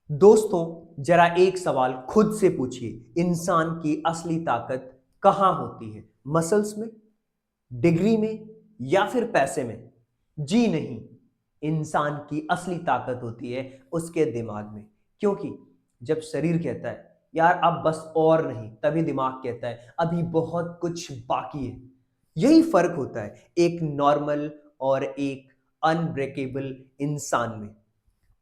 दोस्तों, जरा एक सवाल खुद से पूछिए, इंसान की असली ताकत कहाँ होती है? मसल्स में, डिग्री में या फिर पैसे में? जी नहीं, इंसान की असली ताकत होती है उसके दिमाग में। क्योंकि जब शरीर कहता है यार अब बस और नहीं, तभी दिमाग कहता है अभी बहुत कुछ बाकी है। यही फर्क होता है एक नॉर्मल और एक अनब्रेकेबल इंसान में।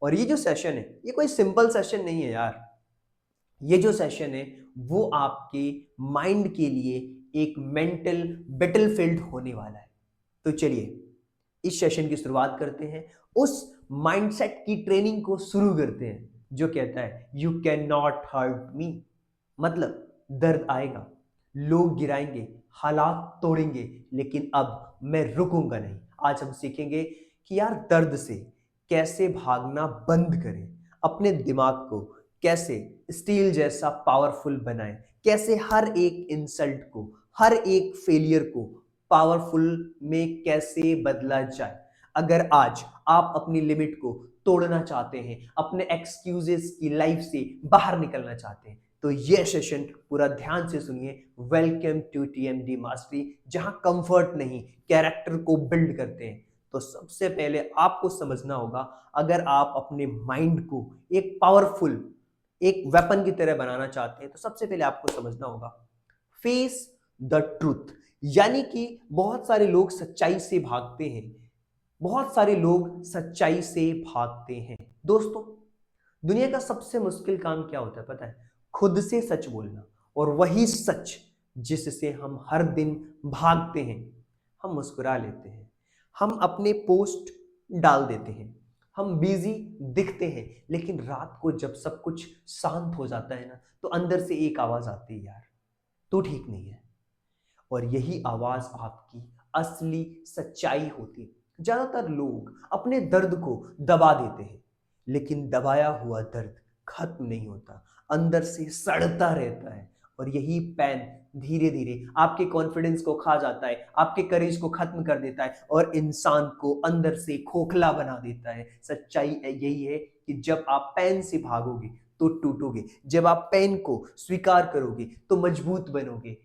और ये जो सेशन है, ये कोई सिंपल सेशन नहीं है यार। ये जो सेशन है वो आपके माइंड के लिए एक मेंटल बैटलफील्ड होने वाला है। तो चलिए इस सेशन की शुरुआत करते हैं। उस माइंडसेट की ट्रेनिंग को शुरू करते हैं जो कहता है you can not hurt me. मतलब दर्द आएगा, लोग गिराएंगे, हालात तोड़ेंगे, लेकिन अब मैं रुकूंगा नहीं। आज हम सीखेंगे कि यार दर्द से कैसे भागना बंद करें, अपने दिमाग को कैसे स्टील जैसा पावरफुल बनाएं, कैसे हर एक इंसल्ट को, हर एक फेलियर को पावरफुल में कैसे बदला जाए। अगर आज आप अपनी लिमिट को तोड़ना चाहते हैं, अपने एक्सक्यूजेस की लाइफ से बाहर निकलना चाहते हैं, तो ये सेशन पूरा ध्यान से सुनिए। वेलकम टू टीएमडी मास्टरी, जहां कंफर्ट नहीं कैरेक्टर को बिल्ड करते हैं। तो सबसे पहले आपको समझना होगा, अगर आप अपने माइंड को एक पावरफुल एक वेपन की तरह बनाना चाहते हैं, तो सबसे पहले आपको समझना होगा फेस द ट्रूथ। यानी कि बहुत सारे लोग सच्चाई से भागते हैं, बहुत सारे लोग सच्चाई से भागते हैं। दोस्तों, दुनिया का सबसे मुश्किल काम क्या होता है पता है? खुद से सच बोलना। और वही सच जिससे हम हर दिन भागते हैं। हम मुस्कुरा लेते हैं, हम अपने पोस्ट डाल देते हैं, हम बिजी दिखते हैं, लेकिन रात को जब सब कुछ शांत हो जाता है ना, तो अंदर से एक आवाज आती है, यार तू ठीक नहीं है। और यही आवाज आपकी असली सच्चाई होती है। ज्यादातर लोग अपने दर्द को दबा देते हैं, लेकिन दबाया हुआ दर्द खत्म नहीं होता, अंदर से सड़ता रहता है। और यही पेन धीरे धीरे आपके कॉन्फिडेंस को खा जाता है, आपके करेज को खत्म कर देता है और इंसान को अंदर से खोखला बना देता है। सच्चाई यही है कि जब आप पेन से भागोगे तो टूटोगे, जब आप पेन को स्वीकार करोगे तो मजबूत बनोगे।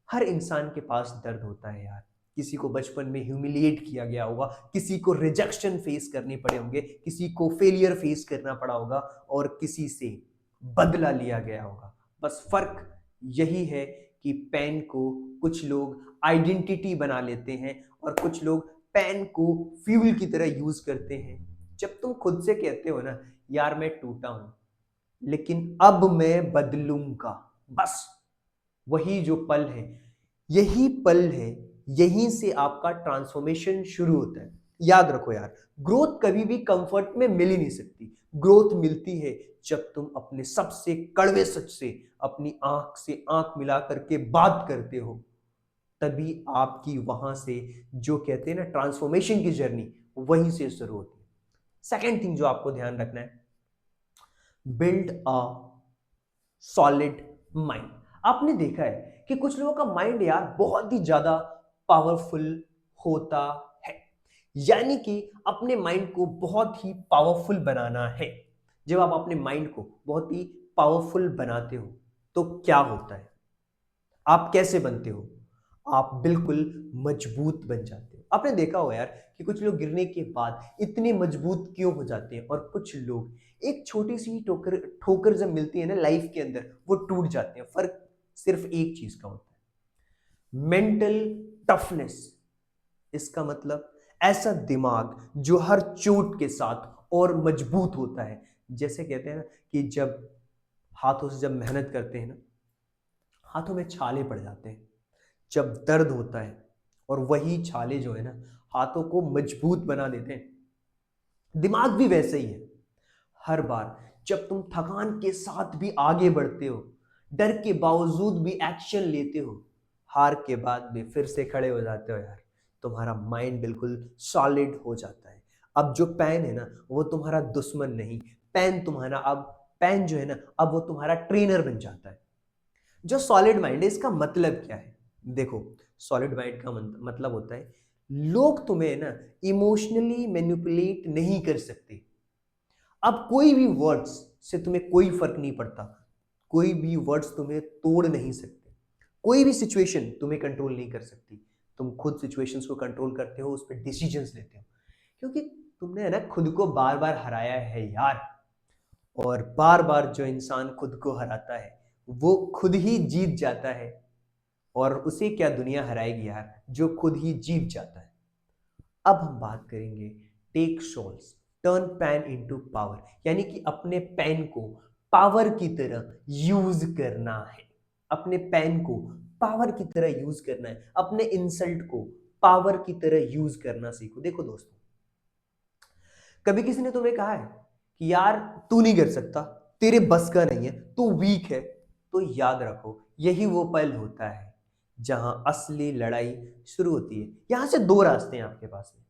हर इंसान के पास दर्द होता है यार। किसी को बचपन में ह्यूमिलिएट किया गया होगा, किसी को रिजेक्शन फेस करने पड़े होंगे, किसी को फेलियर फेस करना पड़ा होगा, और किसी से बदला लिया गया होगा। बस फर्क यही है कि पेन को कुछ लोग आइडेंटिटी बना लेते हैं और कुछ लोग पेन को फ्यूल की तरह यूज करते हैं। जब तुम खुद से कहते हो ना यार मैं टूटा हूं, लेकिन अब मैं बदलूंगा, बस वही जो पल है, यही पल है, यहीं से आपका ट्रांसफॉर्मेशन शुरू होता है। याद रखो यार, ग्रोथ कभी भी कंफर्ट में मिल ही नहीं सकती। ग्रोथ मिलती है जब तुम अपने सबसे कड़वे सच से अपनी आंख से आंख मिला करके बात करते हो। तभी आपकी वहां से जो कहते हैं ना ट्रांसफॉर्मेशन की जर्नी, वहीं से शुरू होती है। सेकेंड थिंग जो आपको ध्यान रखना है, बिल्ड अ सॉलिड माइंड। आपने देखा है कि कुछ लोगों का माइंड यार बहुत ही ज्यादा पावरफुल होता है। यानी कि अपने माइंड को बहुत ही पावरफुल बनाना है। जब आप अपने माइंड को बहुत ही पावरफुल बनाते हो तो क्या होता है? आप कैसे बनते हो? आप बिल्कुल मजबूत बन जाते हो। आपने देखा होगा यार कि कुछ लोग गिरने के बाद इतने मजबूत क्यों हो जाते हैं, और कुछ लोग एक छोटी सी ठोकर ठोकर जब मिलती है ना लाइफ के अंदर, वो टूट जाते हैं। फर्क सिर्फ एक चीज का होता है, मेंटल टफनेस। इसका मतलब ऐसा दिमाग जो हर चोट के साथ और मजबूत होता है। जैसे कहते हैं ना कि जब हाथों से जब मेहनत करते हैं ना, हाथों में छाले पड़ जाते हैं। जब दर्द होता है, और वही छाले जो है ना हाथों को मजबूत बना देते हैं। दिमाग भी वैसे ही है। हर बार जब तुम थकान के साथ भी आगे बढ़ते हो, डर के बावजूद भी एक्शन लेते हो, हार के बाद भी फिर से खड़े हो जाते हो यार, तुम्हारा माइंड बिल्कुल सॉलिड हो जाता है। अब जो पेन है ना वो तुम्हारा दुश्मन नहीं, पेन तुम्हारा अब पेन जो है ना अब वो तुम्हारा ट्रेनर बन जाता है। जो सॉलिड माइंड है इसका मतलब क्या है? देखो, सॉलिड माइंड का मतलब होता है लोग तुम्हें ना इमोशनली मैनिपुलेट नहीं कर सकते। अब कोई भी वर्ड्स से तुम्हें कोई फर्क नहीं पड़ता, कोई भी वर्ड्स तुम्हें तोड़ नहीं सकते, कोई भी सिचुएशन तुम्हें कंट्रोल नहीं कर सकती। तुम खुद सिचुएशंस को कंट्रोल करते हो, उस पर डिसीजंस लेते हो, क्योंकि तुमने है ना खुद को बार बार हराया है यार। और बार बार जो इंसान खुद को हराता है वो खुद ही जीत जाता है, और उसे क्या दुनिया हराएगी यार, जो खुद ही जीत जाता है। अब हम बात करेंगे take shots, turn pain into power, यानी कि अपने पेन को पावर की तरह यूज करना है। अपने पेन को पावर की तरह यूज करना है, अपने इंसल्ट को पावर की तरह यूज करना सीखो। देखो दोस्तों, कभी किसी ने तुम्हें कहा है कि यार तू नहीं कर सकता, तेरे बस का नहीं है, तू वीक है, तो याद रखो यही वो पल होता है जहां असली लड़ाई शुरू होती है। यहां से दो रास्ते हैं आपके पास में,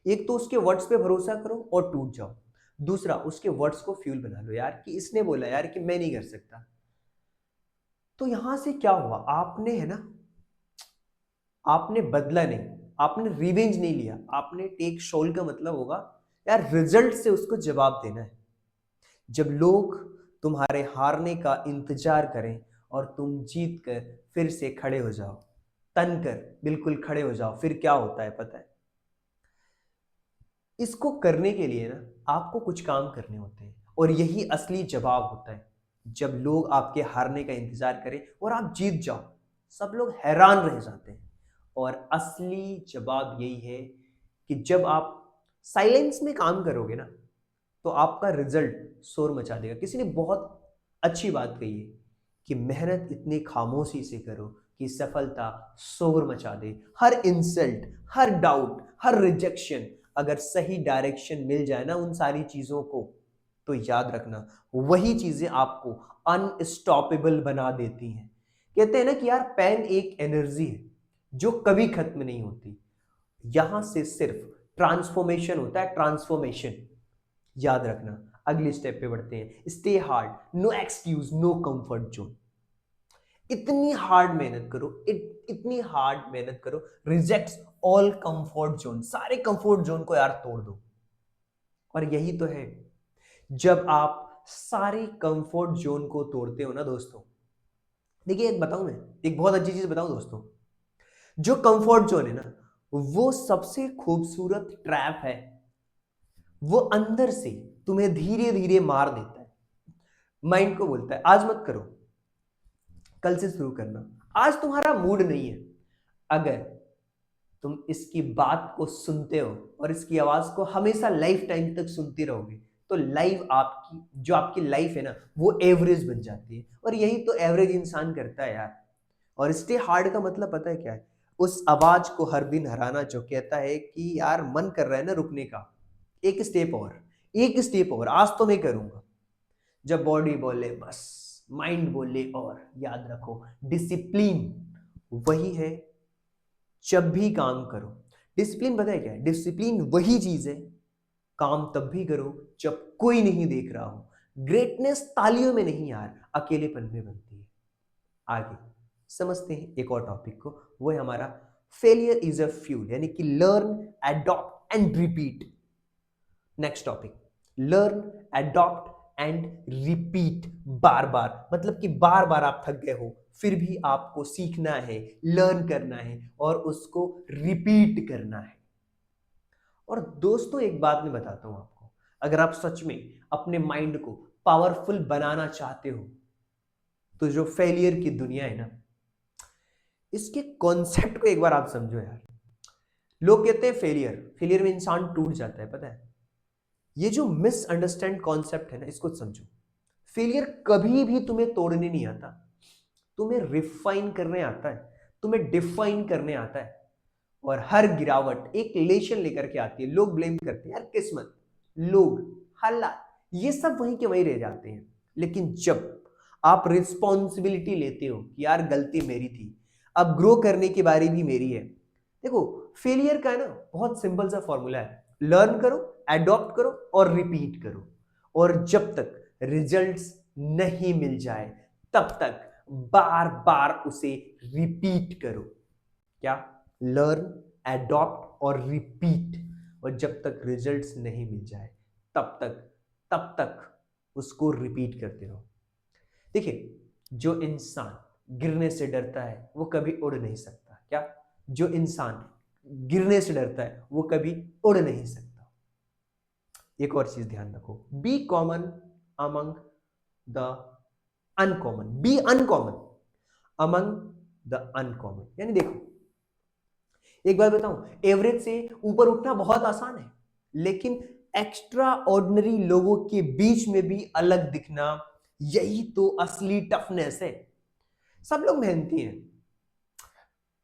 एक तो उसके वर्ड्स पे भरोसा करो और टूट जाओ, दूसरा उसके वर्ड्स को फ्यूल बना लो यार कि इसने बोला यार कि मैं नहीं कर सकता। तो यहां से क्या हुआ, आपने है ना, आपने बदला नहीं, आपने रिवेंज नहीं लिया, आपने टेक शॉल का मतलब होगा यार रिजल्ट से उसको जवाब देना है। जब लोग तुम्हारे हारने का इंतजार करें और तुम जीत कर फिर से खड़े हो जाओ, तन कर बिल्कुल खड़े हो जाओ, फिर क्या होता है पता है? इसको करने के लिए ना आपको कुछ काम करने होते हैं, और यही असली जवाब होता है। जब लोग आपके हारने का इंतजार करें और आप जीत जाओ, सब लोग हैरान रह जाते हैं। और असली जवाब यही है कि जब आप साइलेंस में काम करोगे ना, तो आपका रिजल्ट शोर मचा देगा। किसी ने बहुत अच्छी बात कही है कि मेहनत इतनी खामोशी से करो कि सफलता शोर मचा दे। हर इंसल्ट, हर डाउट, हर रिजेक्शन, अगर सही डायरेक्शन मिल जाए ना उन सारी चीजों को, तो याद रखना वही चीजें आपको अनस्टॉपेबल बना देती हैं। कहते हैं ना कि यार पेन एक एनर्जी है जो कभी खत्म नहीं होती। यहां से सिर्फ ट्रांसफॉर्मेशन होता है, ट्रांसफॉर्मेशन। याद रखना। अगले स्टेप पे बढ़ते हैं, stay hard, no excuse, no comfort zone. इतनी हार्ड मेहनत करो, इतनी हार्ड मेहनत करो, रिजेक्ट्स ऑल कंफर्ट जोन, सारे कंफर्ट जोन को यार तोड़ दो। और यही तो है, जब आप सारे कंफर्ट जोन को तोड़ते हो ना दोस्तों, देखिए एक बताऊं मैं, एक बहुत अच्छी चीज बताऊं दोस्तों, जो कंफर्ट जोन है ना, वो सबसे खूबसूरत ट्रैप है। वो अंदर से तुम्हें धीरे धीरे मार देता है। माइंड को बोलता है आज मत करो, कल से शुरू करना, आज तुम्हारा मूड नहीं है। अगर तुम इसकी बात को सुनते हो और इसकी आवाज को हमेशा लाइफ टाइम तक सुनते रहोगे, तो लाइफ आपकी, जो आपकी लाइफ है ना, वो एवरेज बन जाती है। और यही तो एवरेज इंसान करता है यार। और स्टे हार्ड का मतलब पता है क्या है? उस आवाज को हर दिन हराना जो कहता है कि यार मन कर रहा है ना रुकने का, एक स्टेप और, एक स्टेप और, आज तो मैं करूंगा। जब बॉडी बोले बस, माइंड बोले और, याद रखो डिसिप्लिन वही है। जब भी काम करो, डिसिप्लिन पता है क्या है? डिसिप्लिन वही चीज है, काम तब भी करो जब कोई नहीं देख रहा हो। ग्रेटनेस तालियों में नहीं यार, अकेलेपन में बनती है। आगे समझते हैं एक और टॉपिक को, वो है हमारा फेलियर इज अ फ्यूल, यानी कि learn, adopt and repeat. Next topic, learn, adopt and repeat. बार बार मतलब कि बार बार आप थक गए हो, फिर भी आपको सीखना है, लर्न करना है और उसको रिपीट करना है। और दोस्तों एक बात मैं बताता हूं आपको, अगर आप सच में अपने माइंड को पावरफुल बनाना चाहते हो, तो जो फेलियर की दुनिया है ना, इसके कॉन्सेप्ट को एक बार आप समझो यार। लोग कहते हैं फेलियर, फेलियर में इंसान टूट जाता है, पता है? ये जो मिसअंडरस्टैंड कॉन्सेप्ट है ना, इसको समझो। फेलियर कभी भी तुम्हें तोड़ने नहीं आता, तुम्हें रिफाइन करने आता है, तुम्हें डिफाइन करने आता है। और हर गिरावट एक लेशन लेकर के आती है। लोग ब्लेम करते हैं यार किस्मत, लोग, हालात, ये सब वहीं के वहीं रह जाते हैं। लेकिन जब आप रिस्पॉन्सिबिलिटी लेते हो कि यार गलती मेरी थी, अब ग्रो करने की बारी भी मेरी है। देखो, फेलियर का है ना बहुत सिंपल सा फॉर्मूला है, लर्न करो, एडॉप्ट करो और रिपीट करो। और जब तक रिजल्ट्स नहीं मिल जाए, तब तक बार बार उसे रिपीट करो। क्या? लर्न, एडॉप्ट और रिपीट। और जब तक रिजल्ट्स नहीं मिल जाए, तब तक तब तक उसको रिपीट करते रहो। देखिए, जो इंसान गिरने से डरता है वो कभी उड़ नहीं सकता। क्या? जो इंसान गिरने से डरता है वो कभी उड़ नहीं सकता। एक और चीज ध्यान रखो, be common among the uncommon, be uncommon among the uncommon. यानी देखो, एक बात बताऊं, एवरेज से ऊपर उठना बहुत आसान है, लेकिन एक्स्ट्रा ऑर्डिनरी लोगों के बीच में भी अलग दिखना, यही तो असली टफनेस है। सब लोग मेहनती हैं।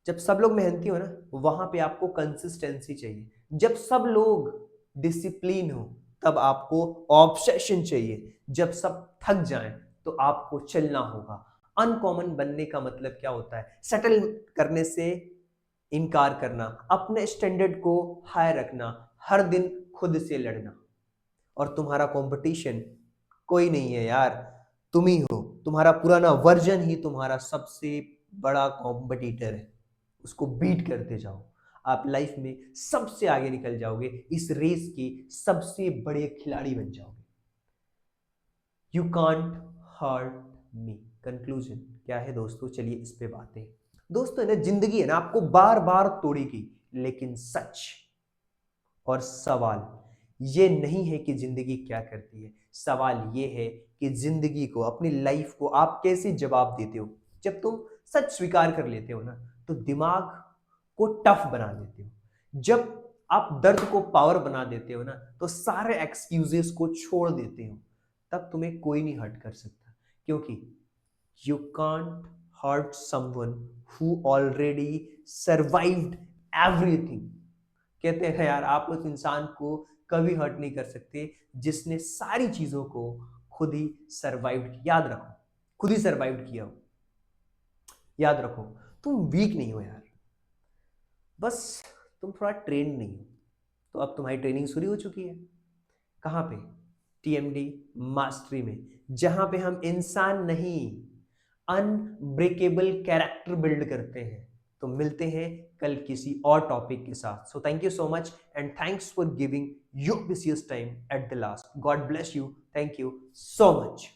जब सब लोग मेहनती हो ना, वहां पे आपको कंसिस्टेंसी चाहिए। जब सब लोग डिसिप्लिन हो, तब आपको ऑब्सेशन चाहिए। जब सब थक जाएं, तो आपको चलना होगा। अनकॉमन बनने का मतलब क्या होता है? सेटल करने से इनकार करना, अपने स्टैंडर्ड को हाई रखना, हर दिन खुद से लड़ना। और तुम्हारा कंपटीशन कोई नहीं है यार, तुम ही हो। तुम्हारा पुराना वर्जन ही तुम्हारा सबसे बड़ा कॉम्पिटिटर है। उसको बीट करते जाओ, आप लाइफ में सबसे आगे निकल जाओगे, इस रेस के सबसे बड़े खिलाड़ी बन जाओगे। You can't hurt me. Conclusion क्या है दोस्तों? चलिए इस पे बातें। दोस्तों ना, जिंदगी है ना, आपको बार बार तोड़ेगी, लेकिन सच और सवाल ये नहीं है कि जिंदगी क्या करती है, सवाल ये है कि जिंदगी को, अपनी लाइफ को आप कैसे जवाब देते हो। जब तुम सच स्वीकार कर लेते हो ना, तो दिमाग को टफ बना देते हो। जब आप दर्द को पावर बना देते हो ना, तो सारे एक्सक्यूजेस को छोड़ देते हो। तब तुम्हें कोई नहीं हर्ट कर सकता, क्योंकि you can't hurt someone who already survived everything. कहते हैं यार, आप उस इंसान को कभी हर्ट नहीं कर सकते जिसने सारी चीजों को खुद ही सर्वाइव, याद रखो, खुद ही सर्वाइव किया हो। याद रखो, तुम वीक नहीं हो यार, बस तुम थोड़ा ट्रेन नहीं हो। तो अब तुम्हारी ट्रेनिंग शुरू हो चुकी है। कहाँ पे? टीएमडी मास्टरी में, जहां पे हम इंसान नहीं, अनब्रेकेबल कैरेक्टर बिल्ड करते हैं। तो मिलते हैं कल किसी और टॉपिक के साथ। So thank you so much and thanks for giving your precious time at the last. God bless you. Thank you so much.